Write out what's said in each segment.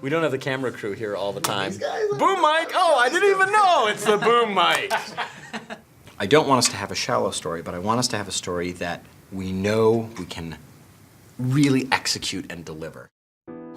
We don't have the camera crew here all the time. Boom mic! Oh, I didn't even know it's the boom mic! I don't want us to have a shallow story, but I want us to have a story that we know we can really execute and deliver.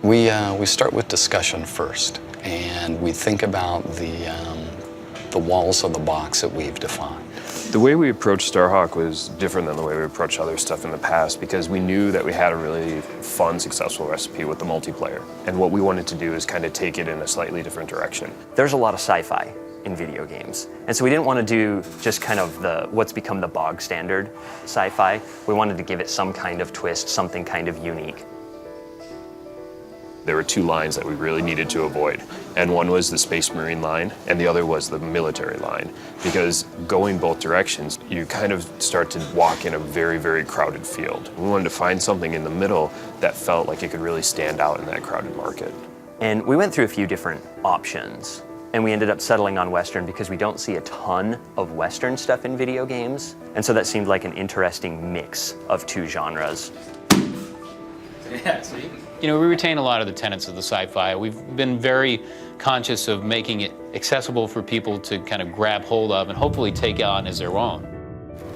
We start with discussion first, and we think about the walls of the box that we've defined. The way we approached Starhawk was different than the way we approached other stuff in the past because we knew that we had a really fun, successful recipe with the multiplayer. And what we wanted to do is kind of take it in a slightly different direction. There's a lot of sci-fi in video games. And so we didn't want to do just kind of what's become the bog standard sci-fi. We wanted to give it some kind of twist, something kind of unique. There were two lines that we really needed to avoid. And one was the Space Marine line, and the other was the military line. Because going both directions, you kind of start to walk in a very, very crowded field. We wanted to find something in the middle that felt like it could really stand out in that crowded market. And we went through a few different options. And we ended up settling on Western because we don't see a ton of Western stuff in video games. And so that seemed like an interesting mix of two genres. Yeah, see? You know, we retain a lot of the tenets of the sci-fi. We've been very conscious of making it accessible for people to kind of grab hold of and hopefully take on as their own.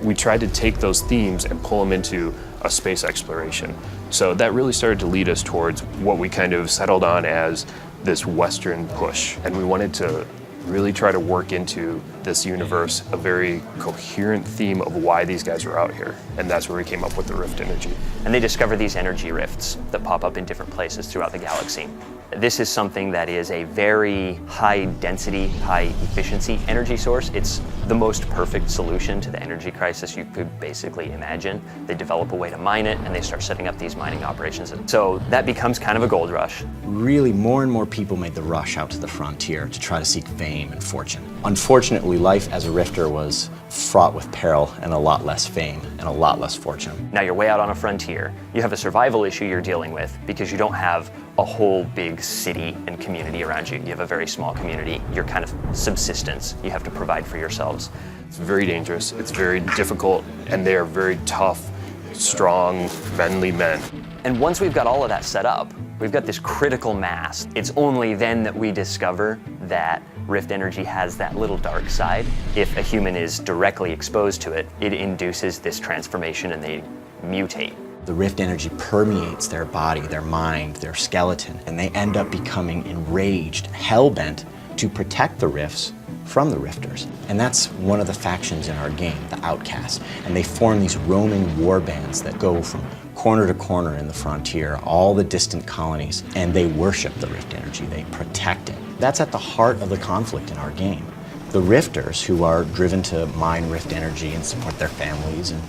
We tried to take those themes and pull them into a space exploration. So that really started to lead us towards what we kind of settled on as this Western push. And we wanted to really try to work into this universe a very coherent theme of why these guys were out here. And that's where we came up with the rift energy. And they discover these energy rifts that pop up in different places throughout the galaxy. This is something that is a very high density, high efficiency energy source. It's the most perfect solution to the energy crisis you could basically imagine. They develop a way to mine it and they start setting up these mining operations. So that becomes kind of a gold rush. Really, more and more people made the rush out to the frontier to try to seek fame and fortune. Unfortunately, life as a rifter was fraught with peril and a lot less fame and a lot less fortune. Now you're way out on a frontier. You have a survival issue you're dealing with because you don't have a whole big city and community around you. You have a very small community. You're kind of subsistence. You have to provide for yourselves. It's very dangerous, it's very difficult, and they are very tough, strong, manly men. And once we've got all of that set up, we've got this critical mass. It's only then that we discover that rift energy has that little dark side. If a human is directly exposed to it, it induces this transformation and they mutate. The rift energy permeates their body, their mind, their skeleton, and they end up becoming enraged, hell-bent to protect the rifts from the rifters. And that's one of the factions in our game, the Outcasts. And they form these roaming war bands that go from corner to corner in the frontier, all the distant colonies, and they worship the rift energy, they protect it. That's at the heart of the conflict in our game. The rifters, who are driven to mine rift energy and support their families and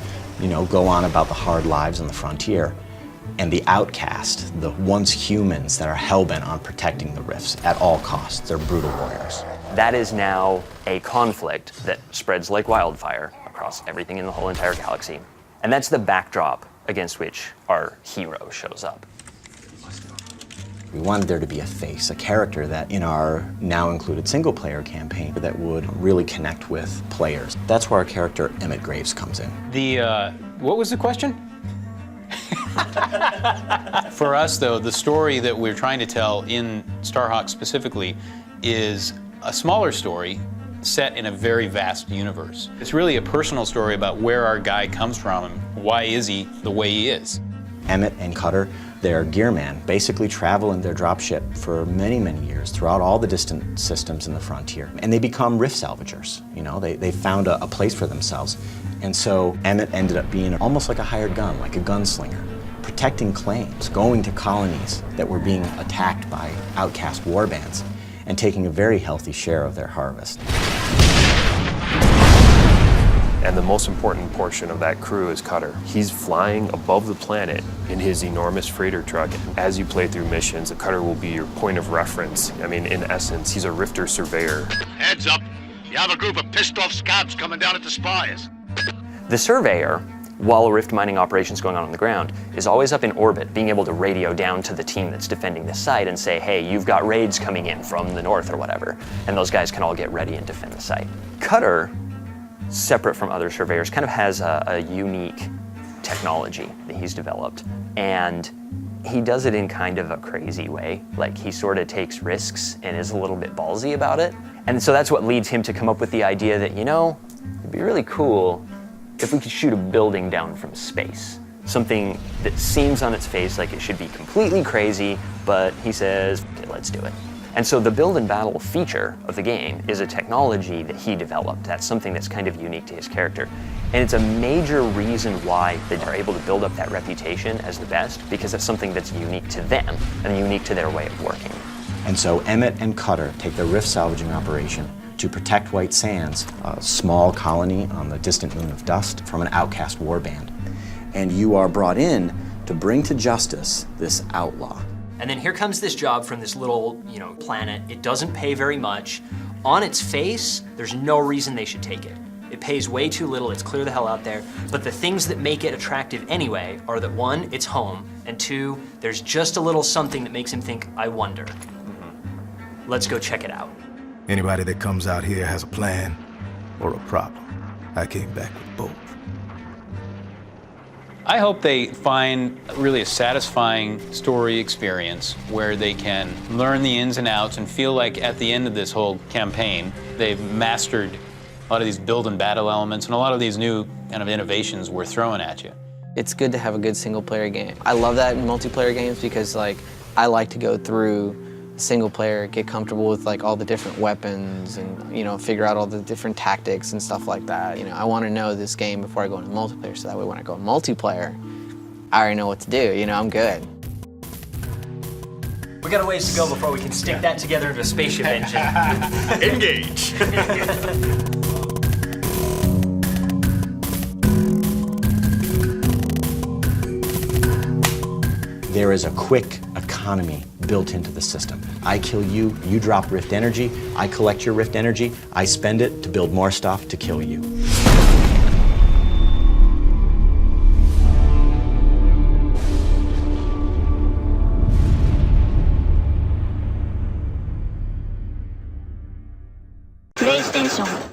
go on about the hard lives on the frontier, and the outcast, the once humans that are hell-bent on protecting the rifts at all costs. They're brutal warriors. That is now a conflict that spreads like wildfire across everything in the whole entire galaxy. And that's the backdrop against which our hero shows up. We wanted there to be a face, a character that in our now included single-player campaign that would really connect with players. That's where our character Emmett Graves comes in. What was the question? For us, though, the story that we're trying to tell in Starhawk specifically is a smaller story set in a very vast universe. It's really a personal story about where our guy comes from and why is he the way he is. Emmett and Cutter, their gearman, basically travel in their dropship for many, many years throughout all the distant systems in the frontier. And they become rift salvagers. They found a place for themselves. And so Emmett ended up being almost like a hired gun, like a gunslinger, protecting claims, going to colonies that were being attacked by outcast warbands, and taking a very healthy share of their harvest. And the most important portion of that crew is Cutter. He's flying above the planet in his enormous freighter truck. As you play through missions, the Cutter will be your point of reference. I mean, in essence, he's a rifter surveyor. Heads up, you have a group of pissed off scabs coming down at the spires. The surveyor while a rift mining operation's going on the ground, is always up in orbit, being able to radio down to the team that's defending the site and say, hey, you've got raids coming in from the north or whatever. And those guys can all get ready and defend the site. Cutter, separate from other surveyors, kind of has a unique technology that he's developed. And he does it in kind of a crazy way. Like, he sort of takes risks and is a little bit ballsy about it. And so that's what leads him to come up with the idea that, you know, it'd be really cool if we could shoot a building down from space. Something that seems on its face like it should be completely crazy, but he says, okay, let's do it. And so the build and battle feature of the game is a technology that he developed. That's something that's kind of unique to his character. And it's a major reason why they are able to build up that reputation as the best, because it's something that's unique to them and unique to their way of working. And so Emmett and Cutter take the rift salvaging operation to protect White Sands, a small colony on the distant moon of Dust, from an outcast warband. And you are brought in to bring to justice this outlaw. And then here comes this job from this little, planet. It doesn't pay very much. On its face, there's no reason they should take it. It pays way too little, it's clear the hell out there. But the things that make it attractive anyway are that one, it's home, and two, there's just a little something that makes him think, I wonder. Let's go check it out. Anybody that comes out here has a plan or a problem. I came back with both. I hope they find really a satisfying story experience where they can learn the ins and outs and feel like at the end of this whole campaign, they've mastered a lot of these build and battle elements and a lot of these new kind of innovations we're throwing at you. It's good to have a good single-player game. I love that in multiplayer games because, I like to go through single player, get comfortable with all the different weapons and figure out all the different tactics and stuff like that. I want to know this game before I go into multiplayer, so that way when I go in multiplayer, I already know what to do. I'm good. We got a ways to go before we can stick that together into a spaceship engine. Engage! There is a quick economy built into the system. I kill you, you drop rift energy, I collect your rift energy, I spend it to build more stuff to kill you. PlayStation